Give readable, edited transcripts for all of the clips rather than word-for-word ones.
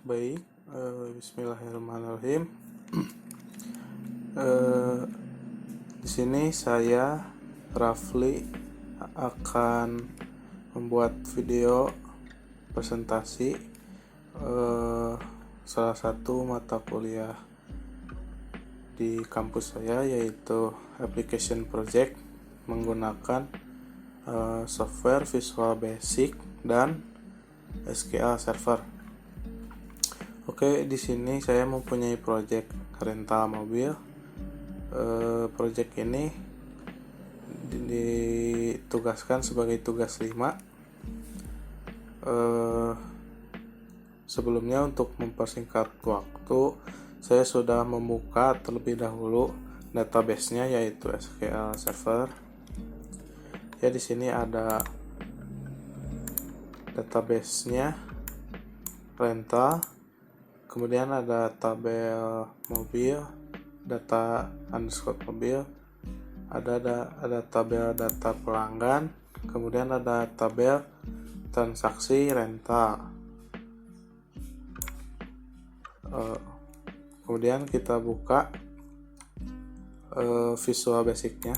Baik, Bismillahirrahmanirrahim. Eh, di sini saya Rafli akan membuat video presentasi salah satu mata kuliah di kampus saya, yaitu Application Project menggunakan software Visual Basic dan SQL Server. Oke, di sini saya mempunyai project rental mobil. Project ini ditugaskan sebagai tugas 5. Sebelumnya, untuk mempersingkat waktu, saya sudah membuka terlebih dahulu database-nya, yaitu SQL Server. Ya, di sini ada database-nya, rental. Kemudian ada tabel mobil, data underscore mobil, ada tabel data pelanggan, kemudian ada tabel transaksi rental. Kemudian kita buka Visual Basic-nya.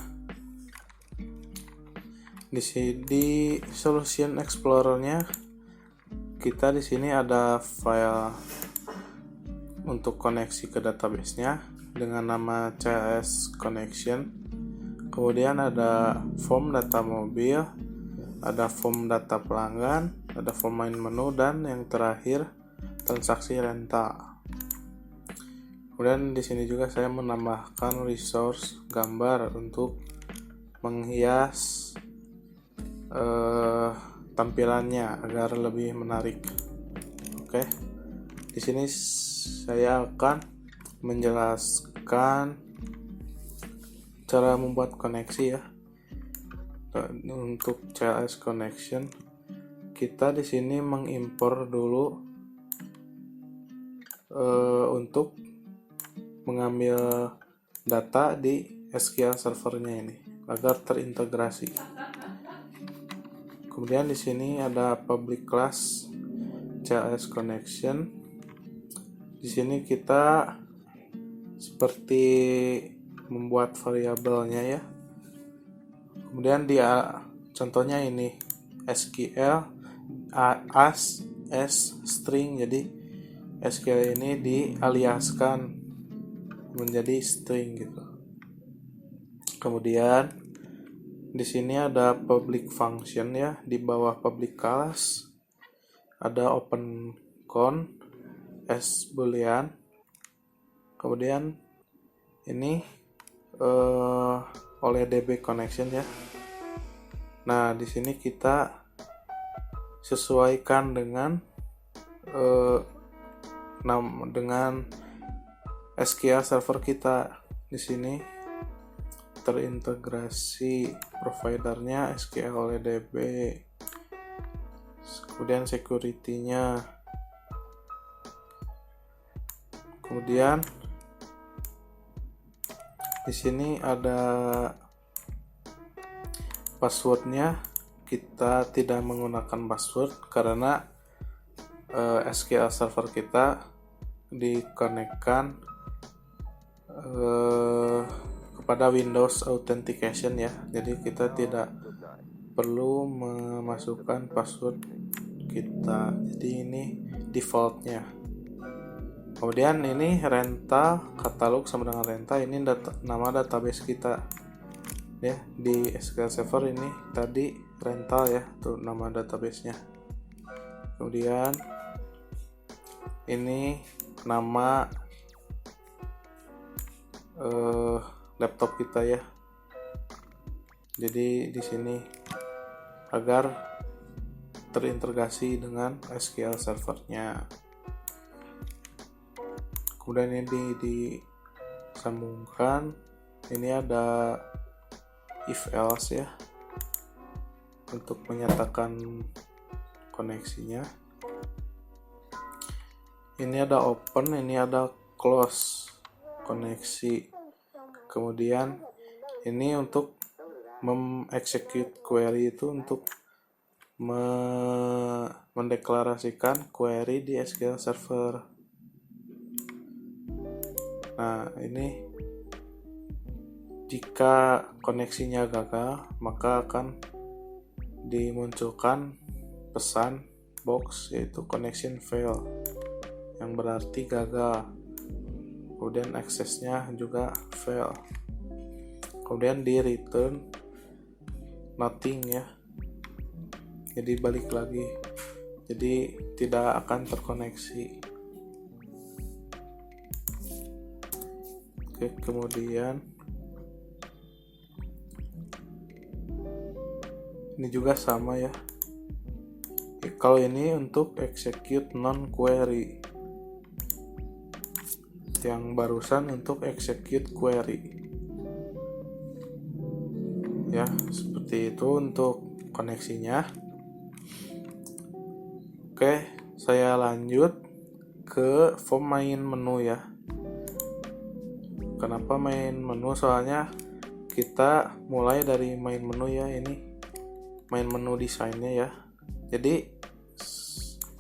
Di Solution Explorer-nya, kita di sini ada file untuk koneksi ke database-nya dengan nama CLS Connection. Kemudian ada form data mobil, ada form data pelanggan, ada form main menu, dan yang terakhir transaksi rental. Kemudian di sini juga saya menambahkan resource gambar untuk menghias tampilannya agar lebih menarik. Oke. Di sini saya akan menjelaskan cara membuat koneksi ya. Untuk CLS connection, kita di sini mengimpor dulu untuk mengambil data di SQL servernya ini agar terintegrasi. Kemudian di sini ada public class CLS connection. Di sini kita seperti membuat variabelnya ya. Kemudian contohnya ini SQL as string. Jadi SQL ini dialiaskan menjadi string gitu. Kemudian di sini ada public function ya, di bawah public class ada open count as boolean. Kemudian ini oleh DB connection ya. Nah, di sini kita sesuaikan dengan SQL server kita. Di sini terintegrasi providernya SQL oleh DB. Kemudian security-nya. Kemudian di sini ada passwordnya. Kita tidak menggunakan password karena SQL server kita dikonekkan kepada Windows Authentication ya. Jadi kita tidak perlu memasukkan password kita. Jadi ini defaultnya. Kemudian ini rental katalog sama dengan rental, ini nama database kita ya. Di SQL Server ini tadi rental ya, tuh nama database-nya. Kemudian ini nama laptop kita ya. Jadi di sini agar terintegrasi dengan SQL servernya. Kemudian ini disambungkan. Ini ada if else ya, untuk menyatakan koneksinya. Ini ada open, ini ada close koneksi. Kemudian ini untuk mengexecute query itu untuk mendeklarasikan query di SQL Server. Nah, ini jika koneksinya gagal, maka akan dimunculkan pesan box yaitu connection fail, yang berarti gagal. Kemudian aksesnya juga fail. Kemudian di return nothing ya. Jadi balik lagi. Jadi tidak akan terkoneksi. Oke, kemudian ini juga sama ya. Kalau ini untuk execute non query, yang barusan untuk execute query ya, seperti itu untuk koneksinya. Oke, saya lanjut ke form main menu ya. Kenapa main menu? Soalnya kita mulai dari main menu ya, ini main menu desainnya ya. Jadi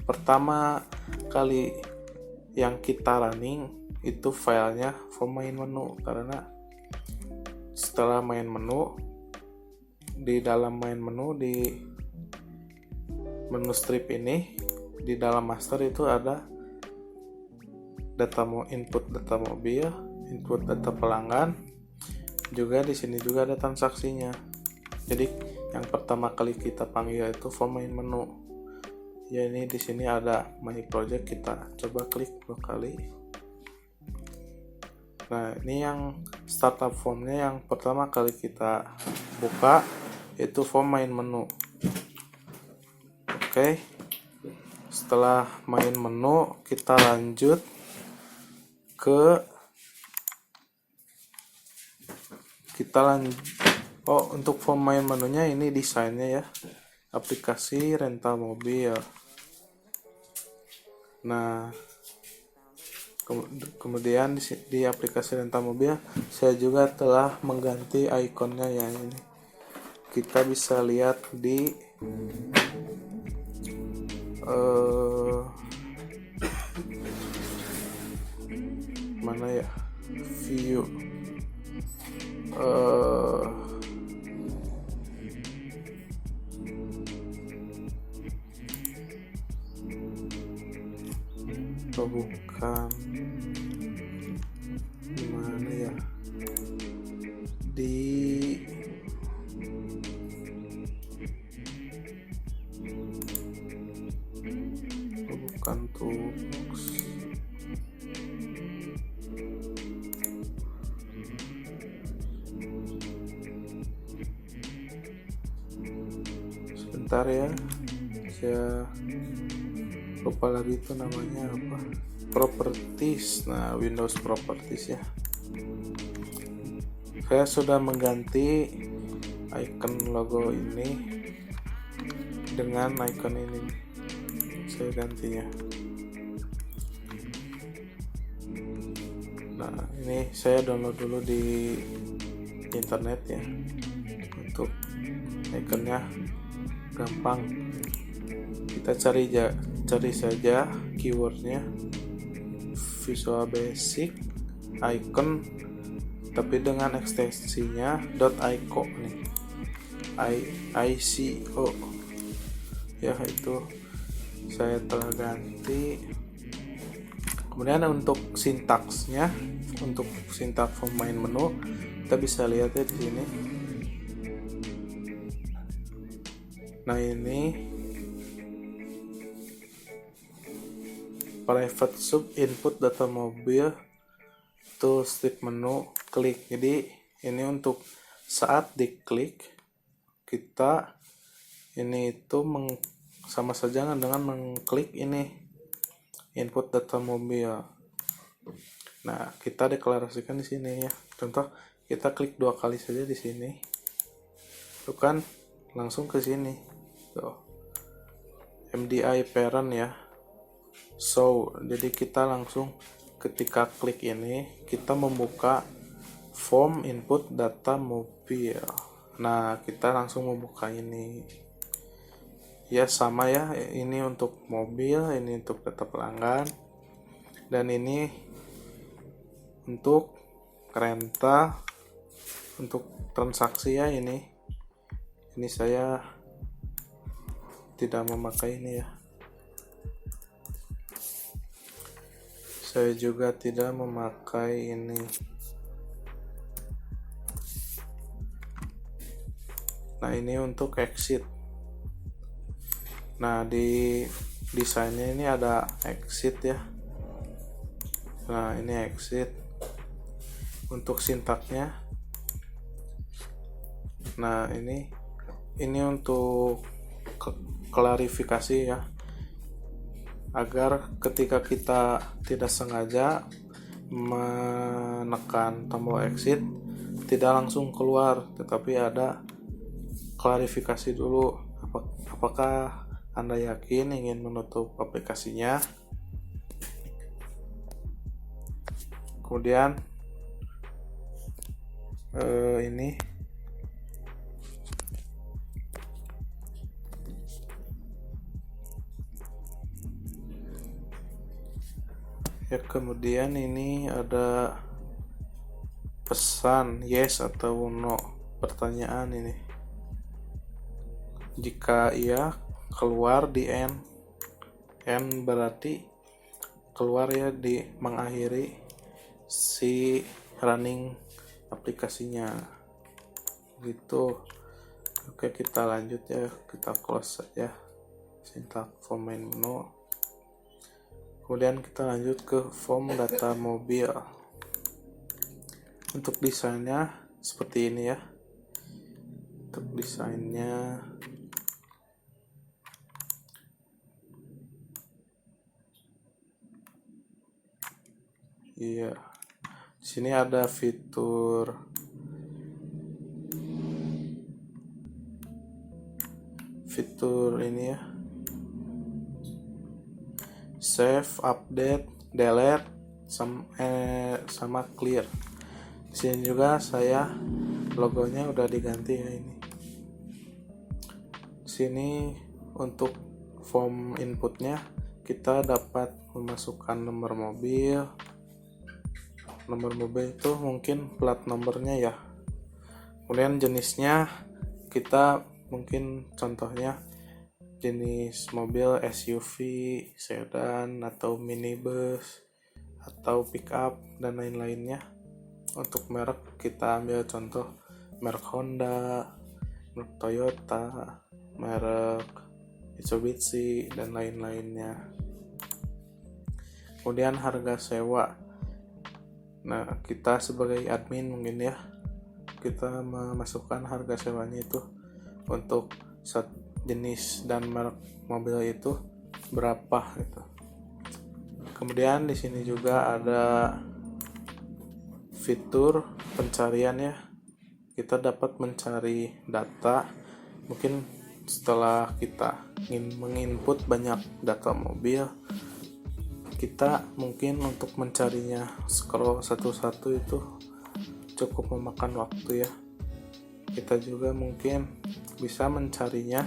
pertama kali yang kita running itu filenya form main menu, karena setelah main menu, di dalam main menu di menu strip ini, di dalam master itu ada input data mobil, input data pelanggan, juga di sini juga ada transaksinya. Jadi yang pertama kali kita panggil itu form main menu. Ya, ini di sini ada my project, kita coba klik 2 kali. Nah, ini yang startup formnya yang pertama kali kita buka itu form main menu. Oke, setelah main menu kita lanjut ke untuk form main menunya ini desainnya ya, aplikasi rental mobil. Nah, kemudian di aplikasi rental mobil saya juga telah mengganti ikonnya ya. Ini kita bisa lihat di mana ya, view bukan, gimana ya, di bukan toolbox, sebentar ya, saya lupa lagi itu namanya apa, properties. Nah, Windows properties ya. Saya sudah mengganti icon logo ini dengan icon ini, saya gantinya. Nah, ini saya download dulu di internet ya. Untuk iconnya gampang, kita cari saja keywordnya Visual Basic icon, tapi dengan ekstensinya .ico nih, ICO ya, itu saya telah ganti. Kemudian untuk sintaksnya, untuk sintaks form main menu kita bisa lihat ya di sini. Nah, ini private sub input data mobil to strip menu klik. Jadi ini untuk saat diklik kita ini itu sama saja dengan mengklik ini input data mobil. Nah, kita deklarasikan di sini ya. Contoh kita klik 2 kali saja di sini, itu kan langsung ke sini. Tuh. MDI parent ya. So, jadi kita langsung ketika klik ini kita membuka form input data mobil. Nah, kita langsung membuka ini ya sama ya, ini untuk mobil, ini untuk data pelanggan, dan ini untuk renta, untuk transaksi ya. Ini saya tidak memakai ini ya. Saya juga tidak memakai ini. Nah, ini untuk exit. Nah, di desainnya ini ada exit ya. Nah, ini exit. Untuk sintaknya. Nah, ini untuk klarifikasi ya. Agar ketika kita tidak sengaja menekan tombol exit, tidak langsung keluar, tetapi ada klarifikasi dulu. Apakah Anda yakin ingin menutup aplikasinya? Kemudian ini ya. Kemudian ini ada pesan yes atau no, pertanyaan ini. Jika iya, keluar di N berarti keluar ya, di mengakhiri si running aplikasinya gitu. Oke, kita lanjut ya, kita close saja syntax form main menu. Kemudian kita lanjut ke form data mobil. Untuk desainnya seperti ini ya. Untuk desainnya iya. Di sini ada fitur ini ya. Save, update, delete, sama clear. Di sini juga saya logonya udah diganti ya ini. Di sini untuk form inputnya kita dapat memasukkan nomor mobil. Nomor mobil itu mungkin plat nomornya ya. Kemudian jenisnya kita mungkin contohnya jenis mobil SUV, sedan, atau minibus, atau pickup, dan lain-lainnya. Untuk merek kita ambil contoh merek Honda, merek Toyota, merek Mitsubishi, dan lain-lainnya. Kemudian harga sewa. Nah, kita sebagai admin mungkin ya, kita memasukkan harga sewanya itu untuk jenis dan merek mobil itu berapa gitu. Kemudian di sini juga ada fitur pencarian ya. Kita dapat mencari data. Mungkin setelah kita ingin menginput banyak data mobil, kita mungkin untuk mencarinya scroll satu-satu itu cukup memakan waktu ya. Kita juga mungkin bisa mencarinya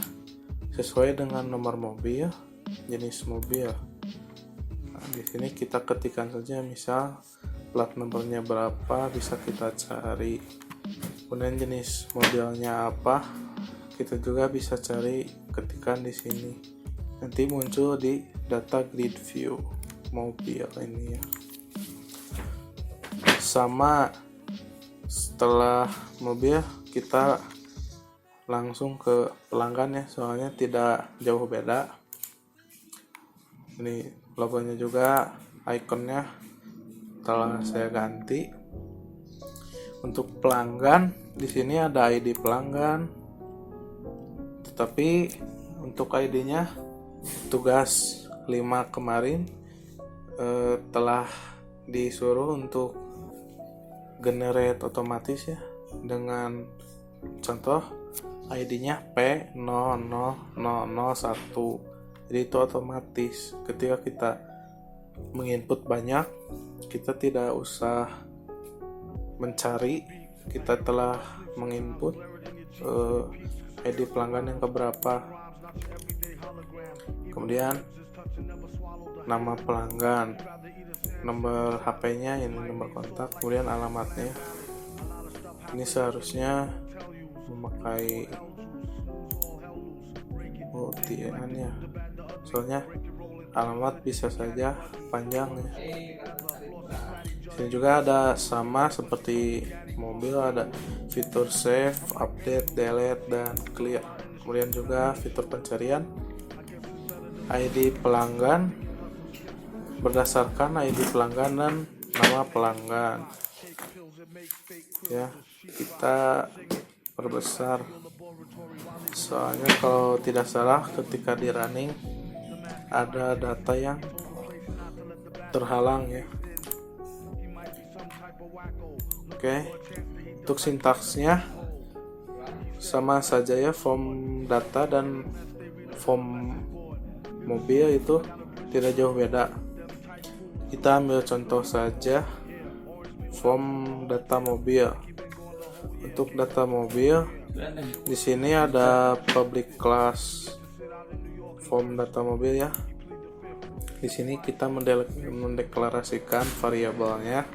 sesuai dengan nomor mobil, jenis mobil. Nah, di sini kita ketikkan saja misal plat nomornya berapa, bisa kita cari. Kemudian jenis mobilnya apa, kita juga bisa cari, ketikkan di sini. Nanti muncul di data grid view mobil ini ya. Sama setelah mobil kita langsung ke pelanggan ya, soalnya tidak jauh beda. Ini logonya juga, ikonnya telah saya ganti. Untuk pelanggan di sini ada ID pelanggan, tetapi untuk ID-nya tugas 5 kemarin telah disuruh untuk generate otomatis ya, dengan contoh ID-nya P00001. Jadi itu otomatis. Ketika kita menginput banyak, kita tidak usah mencari, kita telah menginput ID pelanggan yang keberapa. Kemudian nama pelanggan, nomor HP-nya, ini nomor kontak, kemudian alamatnya. Ini seharusnya memakai ya, soalnya alamat bisa saja panjang ya. Sini juga ada sama seperti mobil, ada fitur save, update, delete, dan clear. Kemudian juga fitur pencarian ID pelanggan berdasarkan ID pelanggan dan nama pelanggan ya. Kita perbesar, soalnya kalau tidak salah ketika di running ada data yang terhalang ya. Oke, untuk sintaksnya sama saja ya, form data dan form mobil itu tidak jauh beda. Kita ambil contoh saja form data mobil. Untuk data mobil di sini ada public class form data mobil ya. Di sini kita mendeklarasikan variabelnya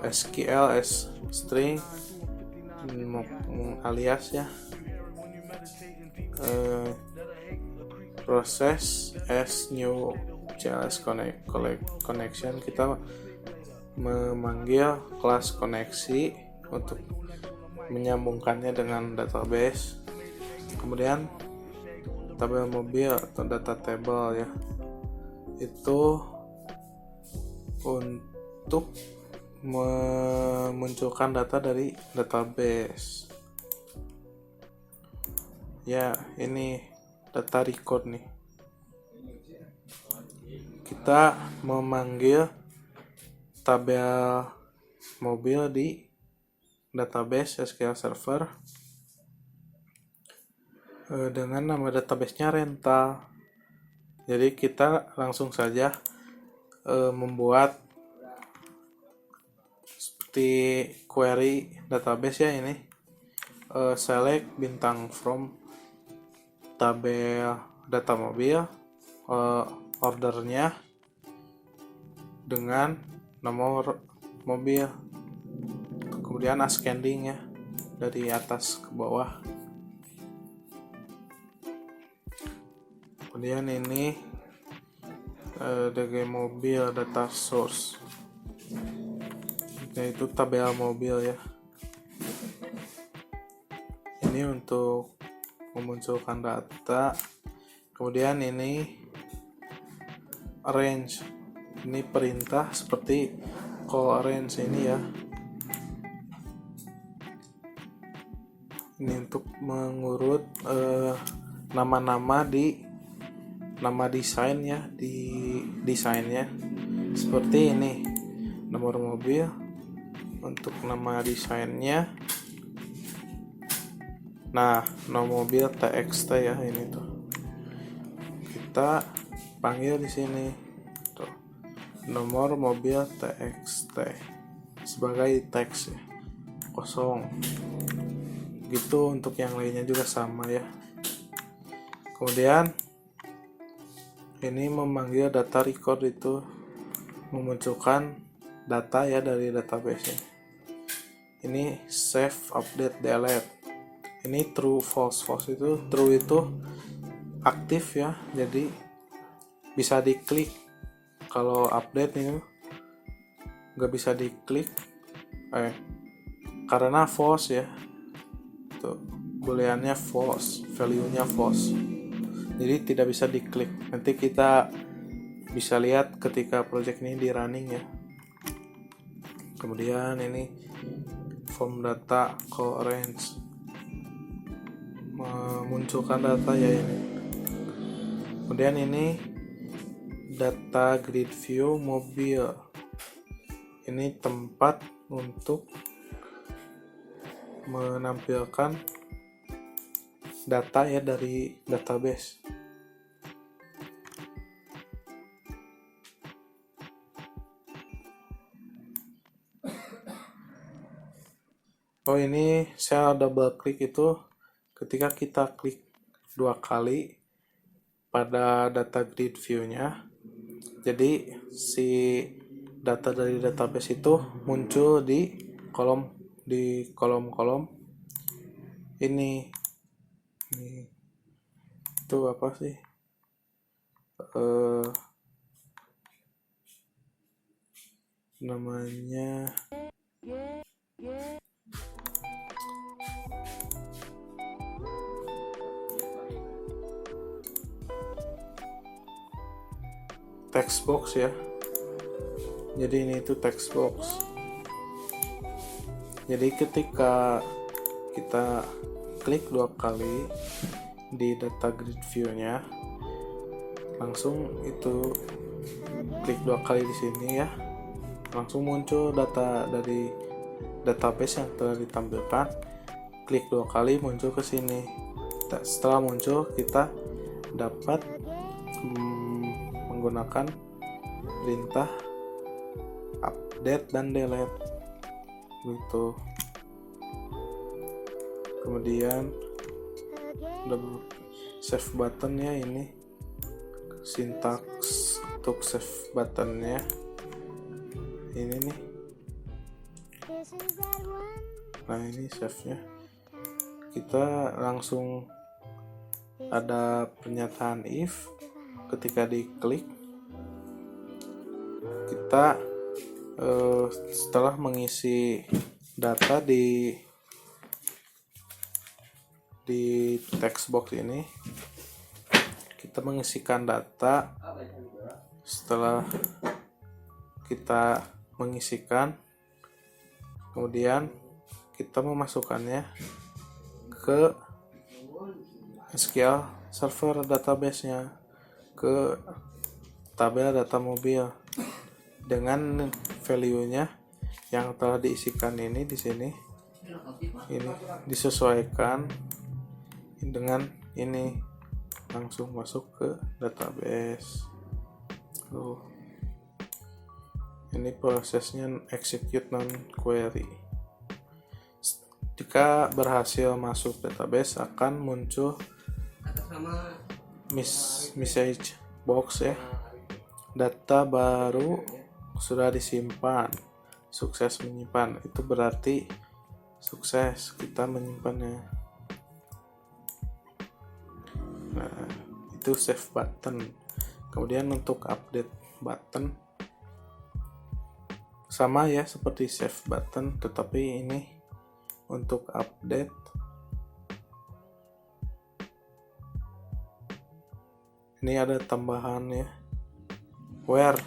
SQL as string alias ya, proses as new JS connection. Kita memanggil kelas koneksi untuk menyambungkannya dengan database. Kemudian tabel mobil atau data table ya, itu untuk memunculkan data dari database ya. Ini data record nih, kita memanggil tabel mobil di database SQL Server dengan nama databasenya rental. Jadi kita langsung saja membuat seperti query database ya. Ini select bintang from tabel data mobil, ordernya dengan nomor mobil, kemudian ascending ya, dari atas ke bawah. Kemudian ini DG mobil data source, yaitu tabel mobil ya. Ini untuk memunculkan data. Kemudian ini arrange, ini perintah seperti call arrange ini ya. Ini untuk mengurut nama-nama di nama desain ya, di desainnya seperti ini, nomor mobil untuk nama desainnya. Nah, nomor mobil TXT ya, ini tuh kita panggil di sini tuh, nomor mobil TXT sebagai teks ya, kosong gitu. Untuk yang lainnya juga sama ya. Kemudian ini memanggil data record, itu memunculkan data ya dari database. Ini save, update, delete. Ini true, false. False itu true, itu aktif ya, jadi bisa diklik. Kalau update ini nggak bisa diklik karena false ya. Tuh, booleannya false, value-nya false, jadi tidak bisa diklik. Nanti kita bisa lihat ketika project ini di running ya. Kemudian ini form data call arrange, memunculkan data ya ini. Kemudian ini data grid view mobil, ini tempat untuk menampilkan data ya dari database. Oh, ini saya double klik, itu ketika kita klik 2 kali pada data grid view-nya. Jadi si data dari database itu muncul di kolom-kolom ini. Itu apa sih? Namanya text box ya. Jadi ini itu text box. Jadi ketika kita klik 2 kali di data grid view-nya, langsung itu klik 2 kali di sini ya, langsung muncul data dari database yang telah ditampilkan. Klik 2 kali muncul ke sini. Setelah muncul, kita dapat menggunakan perintah update dan delete gitu. Kemudian save button ya, ini sintaks untuk save buttonnya ini nih. Nah ini save nya, kita langsung ada pernyataan if. Ketika diklik, kita setelah mengisi data di text box ini, kita mengisikan data. Setelah kita mengisikan, kemudian kita memasukkannya ke SQL Server database-nya, ke tabel data mobil dengan value-nya yang telah diisikan ini di sini. Ini disesuaikan dengan ini, langsung masuk ke database. Ini prosesnya execute non query. Jika berhasil masuk database, akan muncul message box ya, data baru sudah disimpan, sukses menyimpan. Itu berarti sukses kita menyimpannya. Nah itu save button. Kemudian untuk update button sama ya seperti save button, tetapi ini untuk update ini ada tambahan ya, where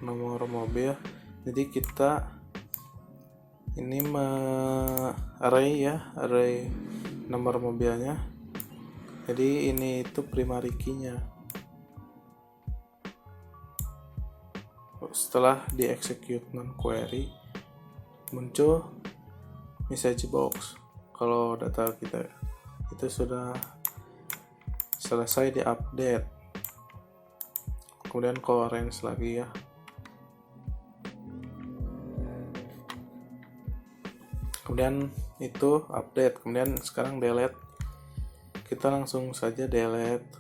nomor mobil. Jadi kita ini array nomor mobilnya. Jadi ini itu primary key-nya. Setelah di execute non query, muncul message box kalau data kita itu sudah selesai di update. Kemudian orange lagi ya. Kemudian itu update. Kemudian sekarang delete. Kita langsung saja delete.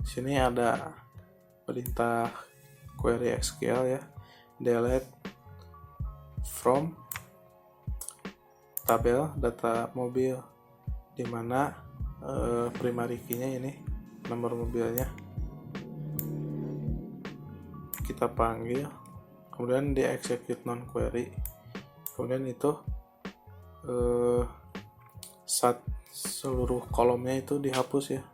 Sini ada perintah query SQL ya, delete from tabel data mobil, dimana primary key-nya ini nomor mobilnya. Kita panggil, kemudian di execute non query, kemudian itu seluruh kolomnya itu dihapus ya.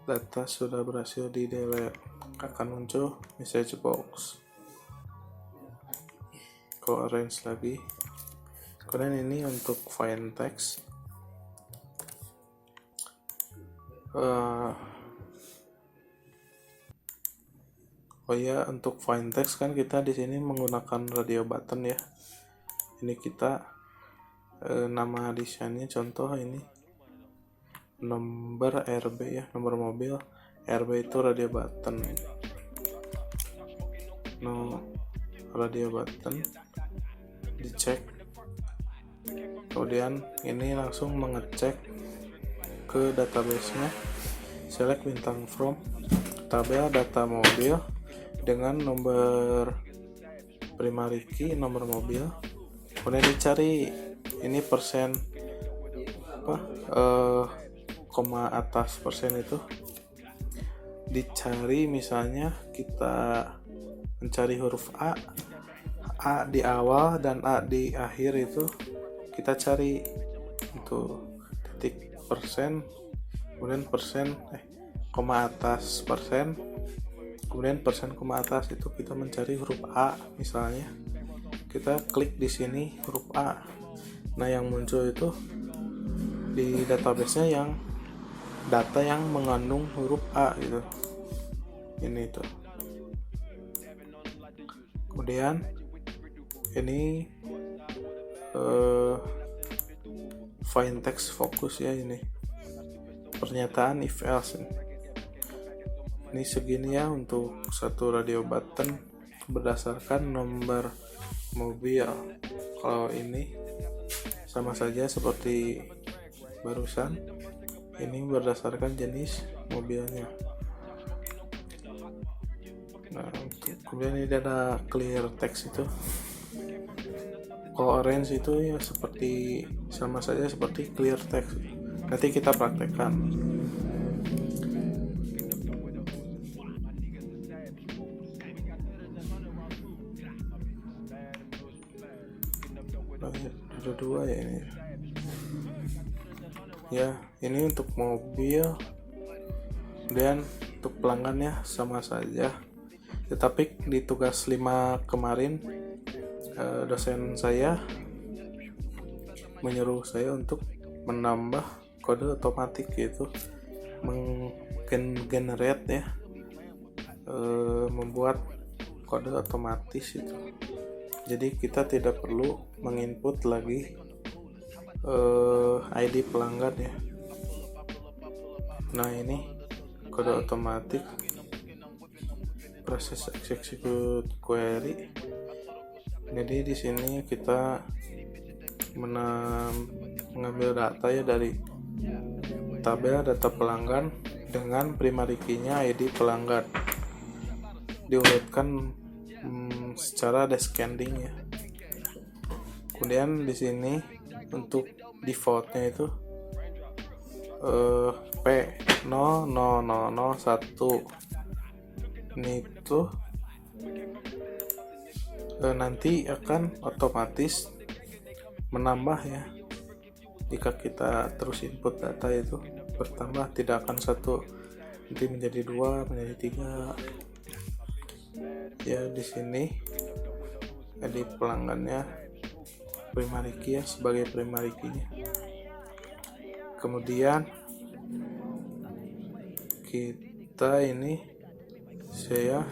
Data sudah berhasil di delete, akan muncul message box. Orange lagi. Kemudian ini untuk find text. Untuk find text kan kita di sini menggunakan radio button ya. Ini kita nama desainnya contoh ini nomor RB ya, nomor mobil. RB itu radio button. Radio button. dicek. Kemudian ini langsung mengecek ke database-nya, select bintang from, tabel data mobil dengan nomor primary key, nomor mobil. Kemudian dicari ini persen koma atas persen itu dicari. Misalnya kita mencari huruf A di awal dan A di akhir, itu kita cari itu titik persen, kemudian persen koma atas persen, kemudian persen koma atas, itu kita mencari huruf A. Misalnya kita klik di sini huruf A, nah yang muncul itu di database-nya yang data yang mengandung huruf A gitu, ini tuh. Kemudian ini find text focus ya, ini pernyataan if else. Ini segini ya untuk satu radio button berdasarkan nomor mobil. Kalau ini sama saja seperti barusan, ini berdasarkan jenis mobilnya. Nah, kemudian ini ada clear text itu. Kalau orange itu ya seperti sama saja seperti clear text. Nanti kita praktekkan. Ada dua ya ini. Ya, ini untuk mobil. Kemudian untuk pelanggannya sama saja. Tetapi di tugas 5 kemarin dosen saya menyuruh saya untuk menambah kode otomatik, yaitu menggenerate ya, membuat kode otomatis itu. Jadi kita tidak perlu menginput lagi ID pelanggan ya. Nah, ini kode otomatis proses execute query. Jadi di sini kita mengambil data ya dari tabel data pelanggan dengan primary key-nya ID pelanggan, diurutkan secara descending ya. Kemudian di sini untuk defaultnya itu P00001 ini tuh nanti akan otomatis menambah ya. Jika kita terus input data itu bertambah, tidak akan satu, nanti menjadi 2, menjadi 3 ya. Di sini jadi pelanggannya primary key ya, sebagai primary key-nya. Kemudian kita ini saya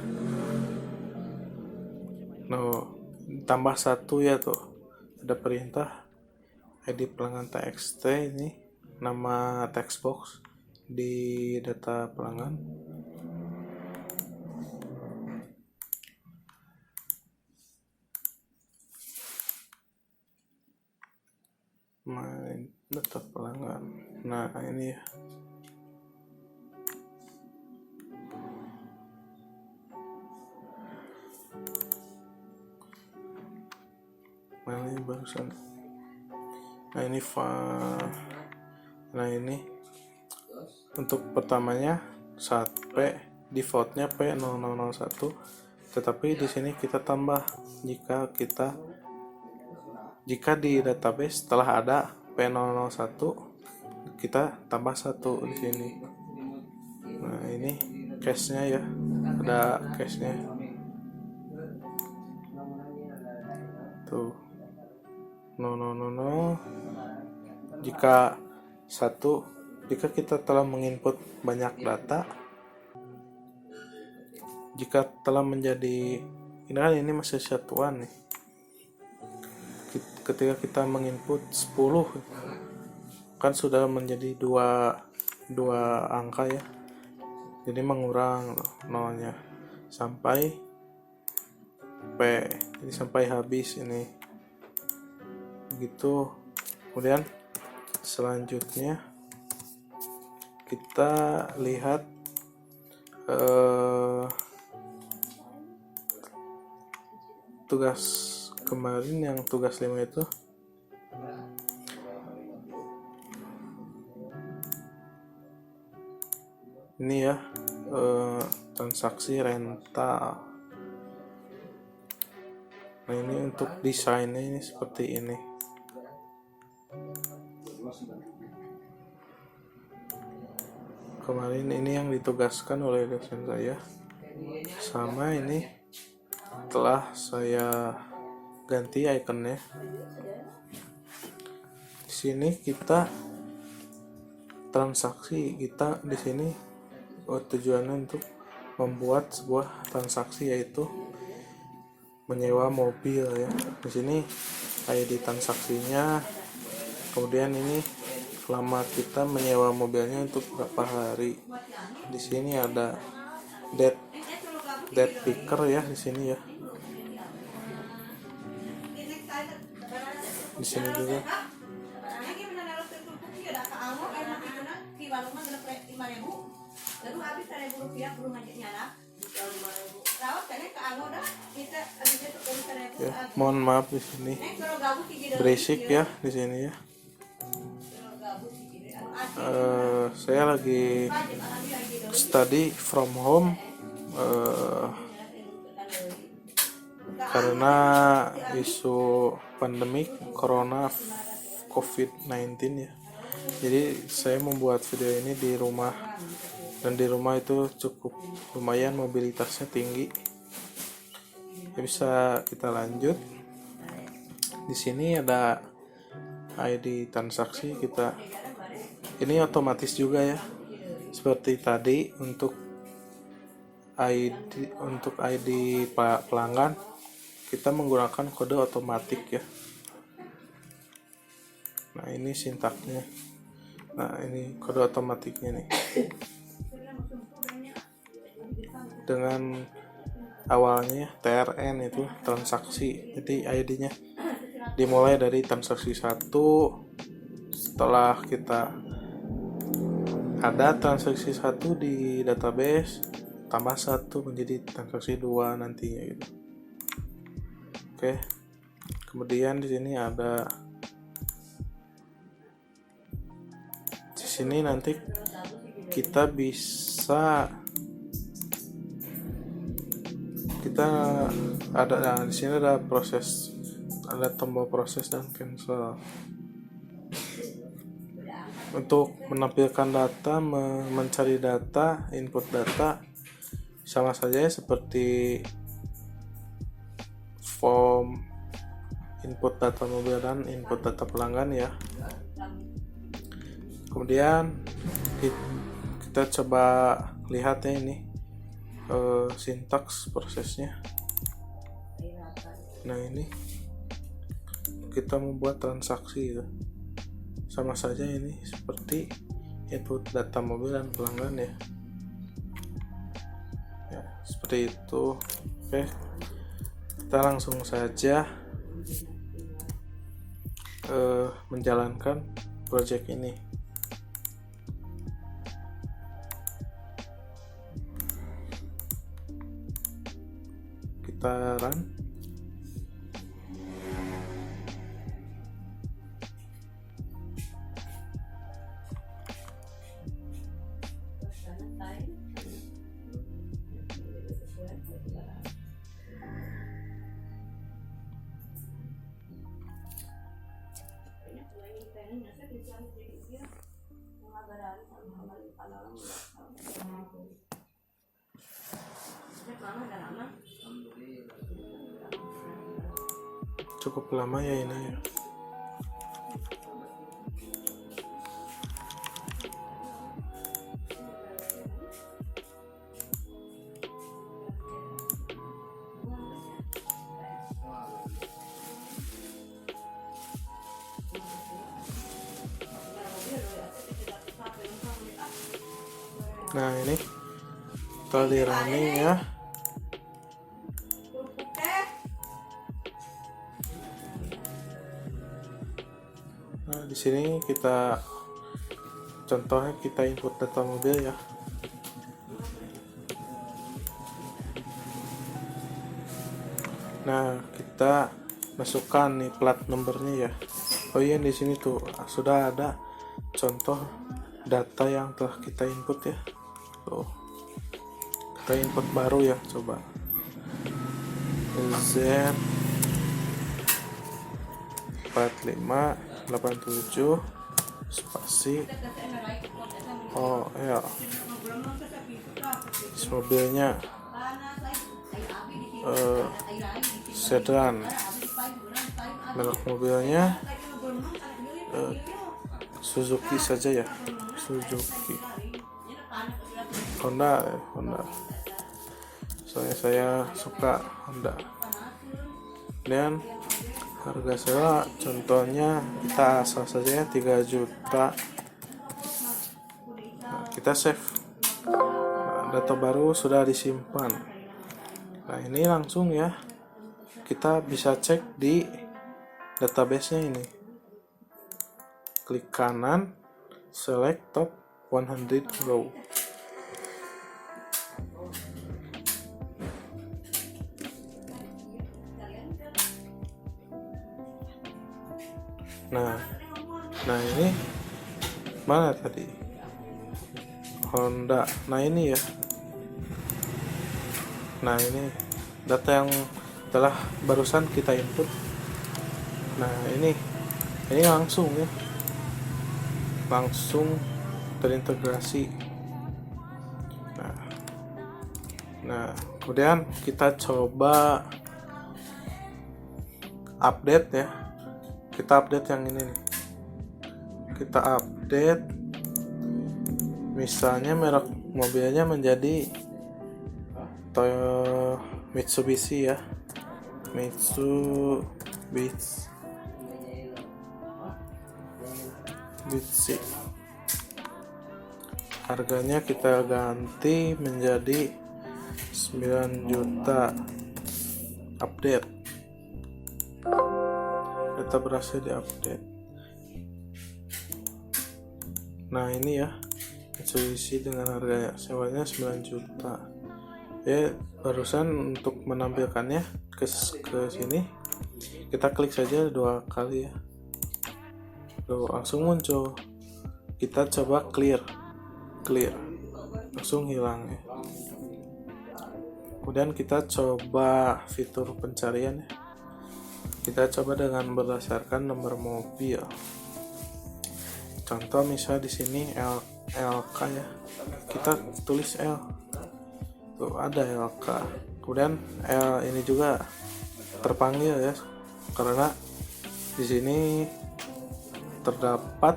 tambah 1 ya, tuh ada perintah ID pelanggan txt, ini nama text box di data pelanggan. Main data pelanggan. Nah, ini ya. Ini barusan. Nah, ini untuk pertamanya saat P defaultnya P0001, tetapi di sini kita tambah jika di database telah ada P001, kita tambah 1 di sini. Nah, ini cache-nya ya, ada cache-nya tuh. Jika kita telah menginput banyak data, jika telah menjadi ini masih satuan nih. Ketika kita menginput 10 kan sudah menjadi dua angka ya. Jadi mengurang nolnya sampai P, jadi sampai habis ini. begitu. Kemudian selanjutnya kita lihat tugas kemarin yang tugas 5 itu. Ini ya, transaksi rental. Nah, ini untuk desainnya ini seperti ini. Kemarin ini yang ditugaskan oleh dosen saya. Sama ini telah saya ganti ikonnya. Di sini kita transaksi, kita di sini tujuannya untuk membuat sebuah transaksi, yaitu menyewa mobil ya. Di sini ID transaksinya, kemudian ini lama kita menyewa mobilnya untuk berapa hari. Di sini ada date picker ya, di sini ya. Di sini juga. Ya, mohon maaf di sini berisik ya di sini ya. Saya lagi study from home karena isu pandemik corona COVID-19 ya. Jadi saya membuat video ini di rumah, dan di rumah itu cukup lumayan mobilitasnya tinggi. Ya, bisa kita lanjut. Di sini ada ID transaksi kita. Ini otomatis juga ya. Seperti tadi untuk ID pelanggan kita menggunakan kode otomatis ya. Nah, ini sintaknya. Nah, ini kode otomatisnya nih. Dengan awalnya TRN itu transaksi. Jadi ID-nya dimulai dari transaksi 1. Setelah kita ada transaksi 1 di database, tambah 1 menjadi transaksi 2 nantinya gitu. Oke. Kemudian di sini ada, di sini nanti kita bisa ada, nah, di sini ada proses, ada tombol proses dan cancel. Untuk menampilkan data, mencari data, input data, sama saja seperti form input data mobil dan input data pelanggan ya. Kemudian kita coba lihat ya ini sintaks prosesnya. Nah, ini kita membuat transaksi ya. Sama saja ini seperti input data mobil dan pelanggan ya. Ya, seperti itu. Oke, kita langsung saja menjalankan project ini. Kita run. Cukup lama ya ini ya. Nah, ini telah di running ya. Nah, di sini kita contohnya kita input data mobil ya. Nah, kita masukkan nih plat nomornya ya. Oh iya, di sini tuh sudah ada contoh data yang telah kita input ya. Tuh. Kita input baru ya, coba. Z 4587 spasi oh ya, mobilnya sedan, merek mobilnya Suzuki saja ya, Suzuki, Honda, soalnya saya suka Honda. Dan harga sewa contohnya kita asal saja ya, 3 juta. Nah, kita save. Nah, data baru sudah disimpan. Nah, ini langsung ya, kita bisa cek di database-nya ini. Klik kanan, select top 100 row. Nah ini mana tadi? Honda. Nah ini ya. Nah ini data yang telah barusan kita input. Nah ini langsung ya, langsung terintegrasi. Nah kemudian kita coba update ya. Kita update yang ini nih. Kita update misalnya merek mobilnya menjadi Mitsubishi ya, Mitsubishi. Harganya kita ganti menjadi 9 juta. Update. Data berhasil diupdate. Nah ini ya, Mitsubishi dengan harga sewanya 9 juta. Ya barusan untuk menampilkannya ke sini kita klik saja 2 kali ya. Tuh, langsung muncul. Kita coba clear, langsung hilang ya. Kemudian kita coba fitur pencarian ya. Kita coba dengan berdasarkan nomor mobil. Contoh misal di sini LK ya, kita tulis L, tuh ada LK. Kemudian L ini juga terpanggil ya, karena di sini terdapat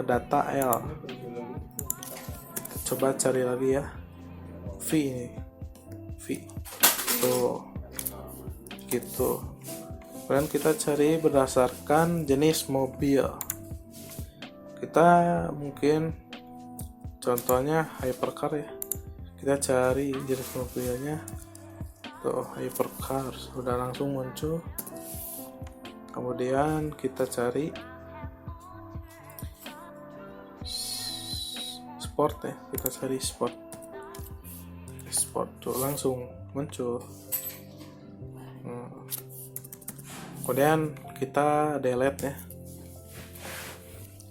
data L. Coba cari lagi ya, V ini, V, tuh, gitu. Kemudian kita cari berdasarkan jenis mobil. Kita mungkin contohnya hypercar ya. Kita cari jenis mobilnya. Tuh, hypercar sudah langsung muncul. Kemudian kita cari sport ya. Kita cari sport tuh langsung muncul. Kemudian kita delete ya.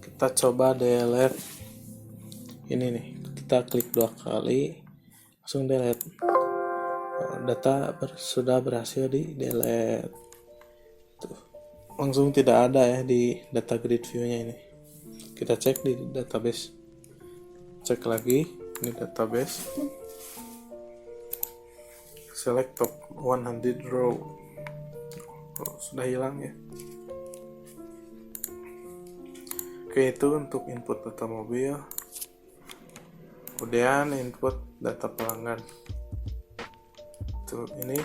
Kita coba delete ini nih. Kita klik 2 kali, langsung delete. Data sudah berhasil di delete. Tuh, langsung tidak ada ya di data grid view-nya ini. Kita cek di database. Cek lagi ini database. Select top 100 row. Sudah hilang ya. Oke, itu untuk input data mobil. Kemudian input data pelanggan. Tuh, ini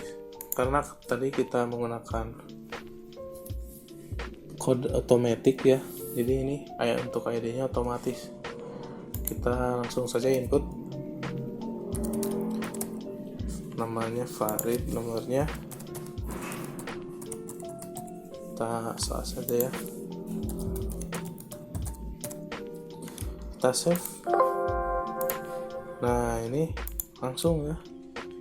karena tadi kita menggunakan kode otomatis ya. Jadi ini untuk ID-nya otomatis. Kita langsung saja input. Namanya Farid, nomornya kita salah saja ya, kita save. Nah ini langsung ya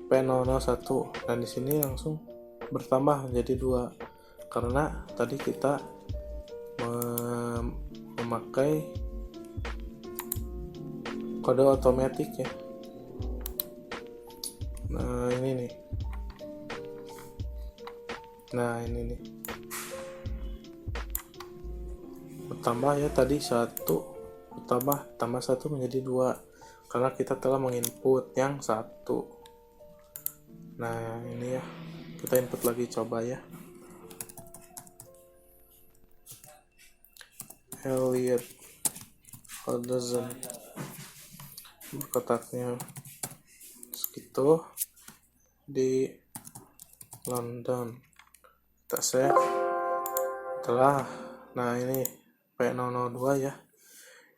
P001, dan di sini langsung bertambah menjadi 2 karena tadi kita memakai kode otomatis ya. Nah ini nih, bertambah ya, tadi 1 tambah 1 menjadi 2 karena kita telah menginput yang 1. Nah ini ya, kita input lagi, coba ya, Elliot Hodgson, kotaknya segitu di London, kita save. Nah ini P002 ya,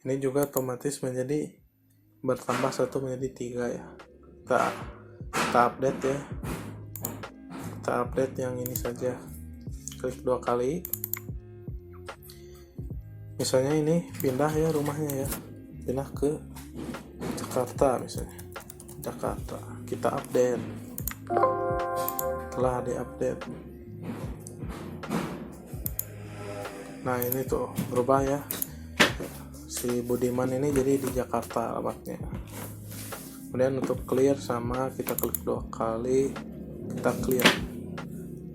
ini juga otomatis menjadi bertambah 1 menjadi 3 ya. Kita update ya, kita update yang ini saja, klik 2 kali. Misalnya ini pindah ya rumahnya ya, pindah ke Jakarta misalnya, Jakarta, kita update. Telah diupdate. Nah ini tuh berubah ya, si Budiman ini jadi di Jakarta alamatnya. Kemudian untuk clear sama kita klik 2 kali, kita clear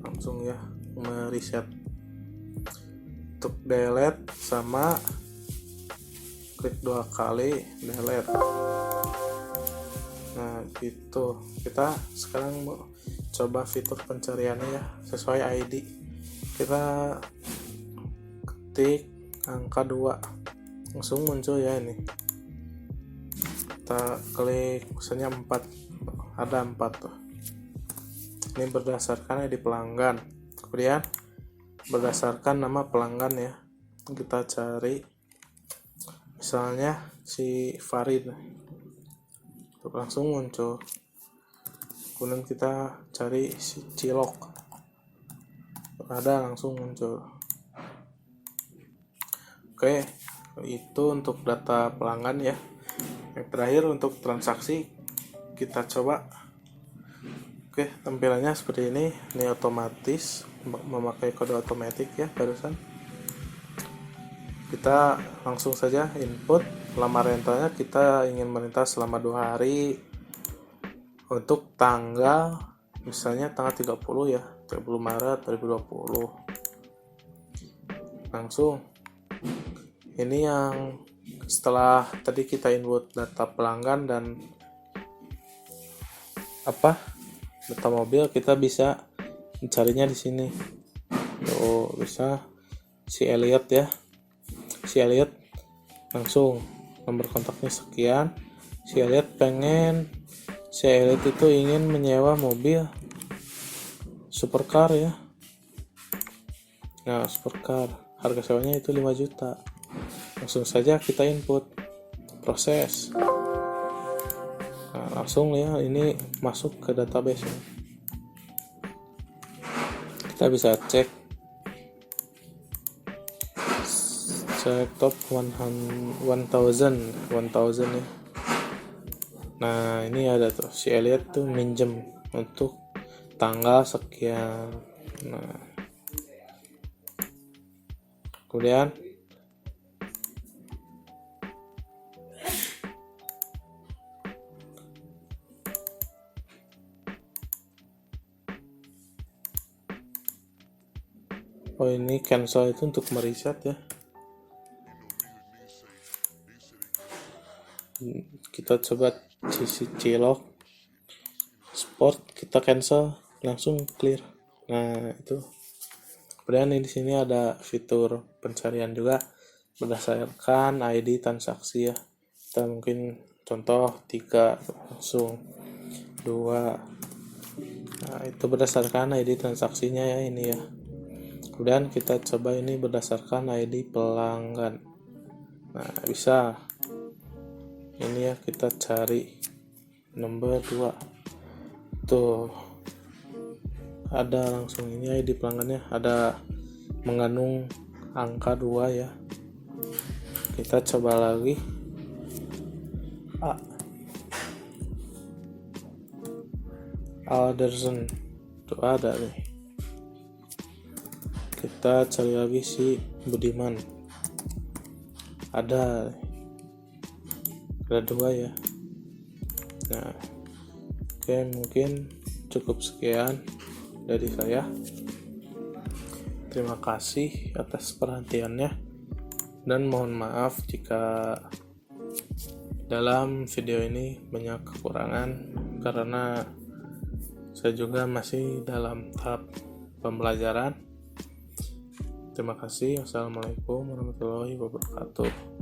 langsung ya, mereset. Untuk delete sama klik 2 kali delete. Nah gitu, kita sekarang mau coba fitur pencariannya ya, sesuai ID. Kita ketik angka 2 langsung muncul ya, ini kita klik misalnya 4, ada 4 tuh. Ini berdasarkan ID pelanggan, kemudian berdasarkan nama pelanggan ya, kita cari misalnya si Farid, langsung muncul. Kemudian kita cari si Cilok, ada, langsung muncul. Oke, itu untuk data pelanggan ya. Yang terakhir untuk transaksi, kita coba. Oke, tampilannya seperti ini. Ini otomatis, memakai kode otomatis ya barusan. Kita langsung saja input. Lama rentalnya kita ingin merintah selama 2 hari untuk tanggal, misalnya tanggal 30 ya, 30 Maret 2020. Langsung ini yang setelah tadi kita input data pelanggan dan data mobil, kita bisa mencarinya di sini. Tuh bisa si Elliot ya, si Elliot langsung nomor kontaknya sekian. Si Elliot itu ingin menyewa mobil supercar ya. Nah supercar harga sewanya itu 5 juta. Langsung saja kita input, proses. Nah, langsung ya ini masuk ke database ya. Kita bisa cek top 1000 ya. Nah ini ada tuh si Elliot tuh minjem untuk tanggal sekian. Nah kemudian ini cancel itu untuk mereset ya. Kita coba si Cilok Sport, kita cancel, langsung clear. Nah itu. Kemudian di sini ada fitur pencarian juga berdasarkan ID transaksi ya. Kita mungkin contoh 3, langsung 2. Nah itu berdasarkan ID transaksinya ya ini ya. Kemudian kita coba ini berdasarkan ID pelanggan. Nah bisa ini ya, kita cari nomor 2 tuh, ada langsung ini ID pelanggannya, ada mengandung angka 2 ya. Kita coba lagi. Alderson itu ada nih. Kita cari lagi si Budiman, ada 2 ya. Nah, oke, mungkin cukup sekian dari saya. Terima kasih atas perhatiannya, dan mohon maaf jika dalam video ini banyak kekurangan karena saya juga masih dalam tahap pembelajaran. Terima kasih. Wassalamualaikum warahmatullahi wabarakatuh.